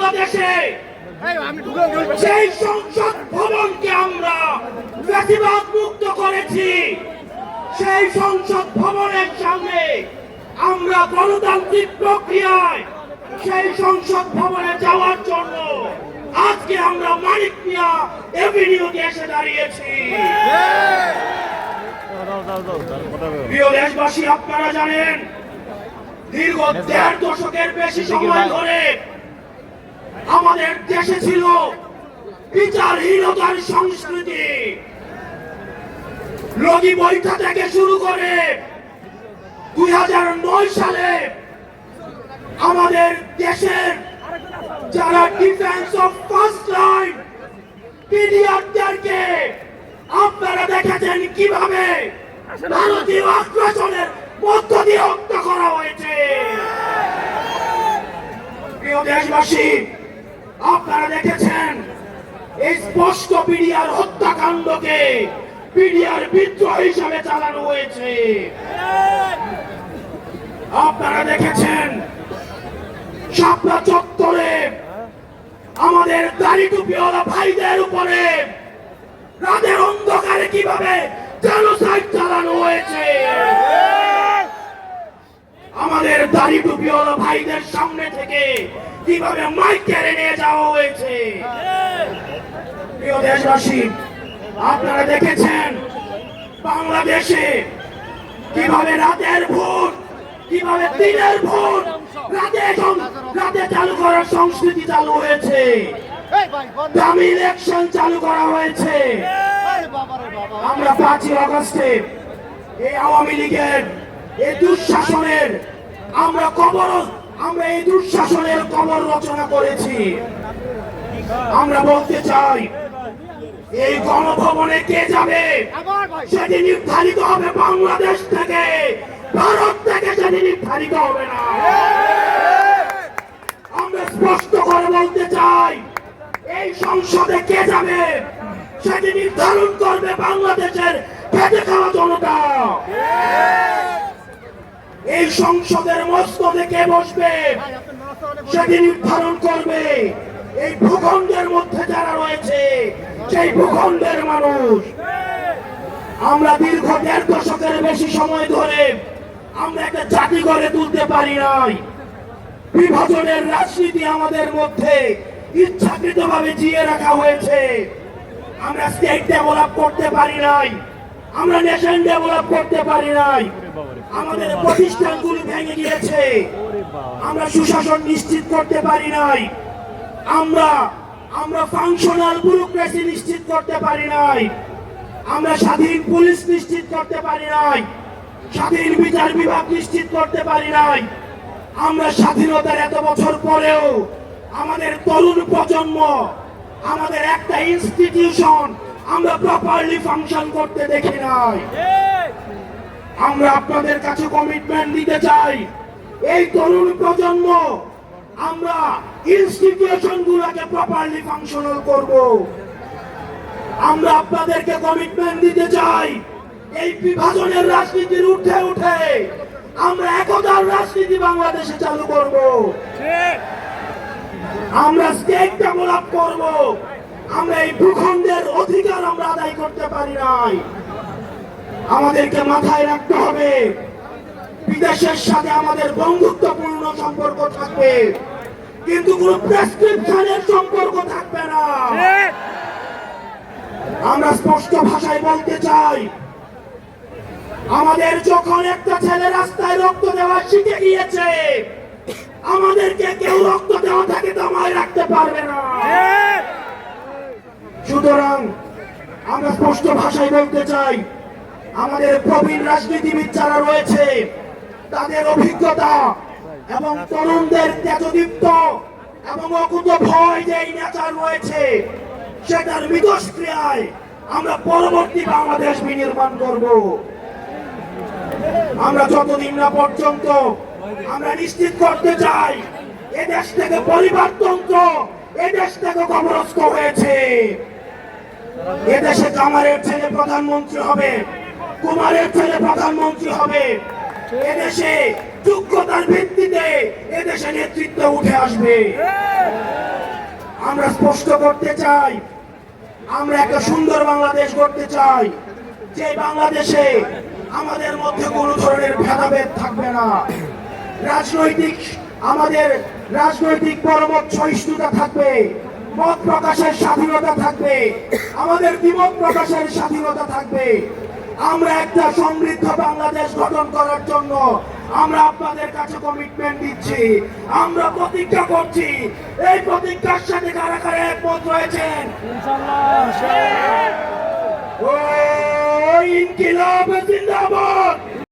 বাংলাদেশে সেই সংসদ ভবনকে আমরা ফ্যাসিবাদ মুক্ত করেছি, সেই সংসদ ভবনের সামনে আমরা গণতান্ত্রিক প্রক্রিয়ায় সেই সংসদ ভবনে যাওয়ার জন্য আজকে আমরা মানিক মিয়া এভিনিউতে এসে দাঁড়িয়েছি। প্রিয় দেশবাসী, আপনারা জানেন দীর্ঘ ১.৫ দশকের বেশি সময় ধরে আমাদের দেশে ছিল বিচারহীনতার সংস্কৃতি। লগি বৈঠা থেকে শুরু করে ২০০৯ সালে আমাদের দেশের যারা ডিফেন্স অফ ফার্স্ট লাইন পিডিআরদেরকে আপনারা দেখেছেন কিভাবে ভারতীয় আগ্রাসনের মধ্য দিয়ে হত্যা করা হয়েছে। প্রিয় দেশবাসী, আপনারা দেখেছেন এই স্পষ্ট পিডিআর হত্যাকাণ্ডকে পিডিআর বিদ্রোহ হিসাবে চালানো হয়েছে। আপনারা দেখেছেন শাপলা চত্বরে আমাদের দাড়ি টুপিওয়ালা ভাইদের উপরে রাতের অন্ধকারে কিভাবে জেনোসাইড চালানো হয়েছে। আমাদের দাড়ি টুপিওয়ালা ভাইদের সামনে থেকে কিভাবে মাইক কেড়ে নিয়ে যাওয়া হয়েছে। প্রিয় দেশবাসী, আপনারা দেখেছেন বাংলাদেশে কিভাবে রাতের ভোট, কিভাবে দিনের ভোট রাতে চালু করার সংস্কৃতি চালু হয়েছে, দামি ইলেকশন চালু করা হয়েছে। আমরা ৫ই আগস্টে এই আওয়ামী লীগের এই দুঃশাসনের আমরা এই দুঃশাসনের কবর রচনা করেছি। আমরা বলতে চাই এই গণভবনে কে যাবে সেটি নির্ধারিত হবে বাংলাদেশ থেকে, ভারত থেকে সেটি নির্ধারিত হবে না। আমরা স্পষ্ট করে বলতে চাই এই সংসদে কে যাবে সেটি নির্ধারণ করবে বাংলাদেশের খেটে খাওয়া জনতা। এই সংসদের মস্তদে কে বসবে সেটি নির্ধারণ করবে এই ভূখণ্ডের মধ্যে যারা রয়েছে সেই ভূখণ্ডের মানুষ। আমরা দীর্ঘ ১.৫ দশকের বেশি সময় ধরে আমরা একটা জাতি গড়ে তুলতে পারি নাই। বিভাজনের রাজনীতি আমাদের মধ্যে ইচ্ছাকৃতভাবে জিয়ে রাখা হয়েছে। আমরা স্টেট ডেভেলপ করতে পারি নাই, আমরা নেশন ডেভেলপ করতে পারি নাই। আমাদের প্রতিষ্ঠানগুলি ভেঙে গিয়েছে, আমরা সুশাসন নিশ্চিত করতে পারি নাই, আমরা ফাংশনাল ব্যুরোক্রেসি নিশ্চিত করতে পারি নাই, আমরা স্বাধীন পুলিশ নিশ্চিত করতে পারি নাই, স্বাধীন বিচার বিভাগ নিশ্চিত করতে পারি নাই। আমরা স্বাধীনতার এত বছর পরেও আমাদের তরুণ প্রজন্ম, আমাদের একটা ইনস্টিটিউশন আমরা প্রপারলি ফাংশন করতে দেখি নাই। আমরা আপনাদের কাছে কমিটমেন্ট দিতে চাই এই তরুণ প্রজন্ম আমরা ইনস্টিটিউশন গুলোকে প্রপারলি ফাংশনাল করব। আমরা আপনাদেরকে কমিটমেন্ট দিতে চাই এই বিভাজনের রাজনীতির উঠে উঠে আমরা একতার রাজনীতি বাংলাদেশে চালু করব। আমরা স্টেট ডেভেলপ করব। আমরা এই ভূখণ্ডের অধিকার আমরা আদায় করতে পারি নাই। আমাদেরকে মাথায় রাখতে হবে বিদেশের সাথে আমাদের বন্ধুত্বপূর্ণ সম্পর্ক থাকবে, কিন্তু কোন প্রেসক্রিপশনের সম্পর্ক থাকবে না। আমরা স্পষ্ট ভাষায় বলতে চাই আমাদের যখন একটা ছেলে রাস্তায় রক্ত দেওয়া শিখে গিয়েছে, আমাদেরকে কেউ রক্ত দেওয়া থেকে দমায় রাখতে পারবে না। সুতরাং আমরা স্পষ্ট ভাষায় বলতে চাই আমাদের প্রবীণ রাজনীতিবিদ যারা রয়েছে তাদের অভিজ্ঞতা এবং তরুণদের তেজদীপ্ত এবং অকুত ভয় যে নেচার রয়েছে সেটার মিথস্ক্রিয়ায় আমরা পরবর্তী বাংলাদেশ বিনির্মাণ করব। আমরা যতদিন না পর্যন্ত আমরা নিশ্চিত করতে চাই এদেশ থেকে পরিবারতন্ত্র, এদেশ থেকে কবরস্থ হয়েছে। এদেশে কামারের ছেলে প্রধানমন্ত্রী হবে, কুমারের ছেলে প্রধানমন্ত্রী হবে। এদেশে যোগ্যতার ভিত্তিতে এদেশে নেতৃত্ব উঠে আসবে। আমরা স্পষ্ট করতে চাই, আমরা একটা সুন্দর বাংলাদেশ গড়তে চাই, যে বাংলাদেশে আমাদের মধ্যে কোনো ধরনের ভেদাভেদ থাকবে না। আমাদের রাজনৈতিক পরমত সহিষ্ণুতা থাকবে, মত প্রকাশের স্বাধীনতা থাকবে, আমাদের দ্বিমত প্রকাশের স্বাধীনতা থাকবে। আমরা একটা সমৃদ্ধ বাংলাদেশ গঠন করার জন্য আমরা আপনাদের কাছে কমিটমেন্ট দিচ্ছি, আমরা প্রতিজ্ঞা করছি। এই প্রতিজ্ঞার সাথে কারা কারা একমত রয়েছেন? ইনকিলাব জিন্দাবাদ।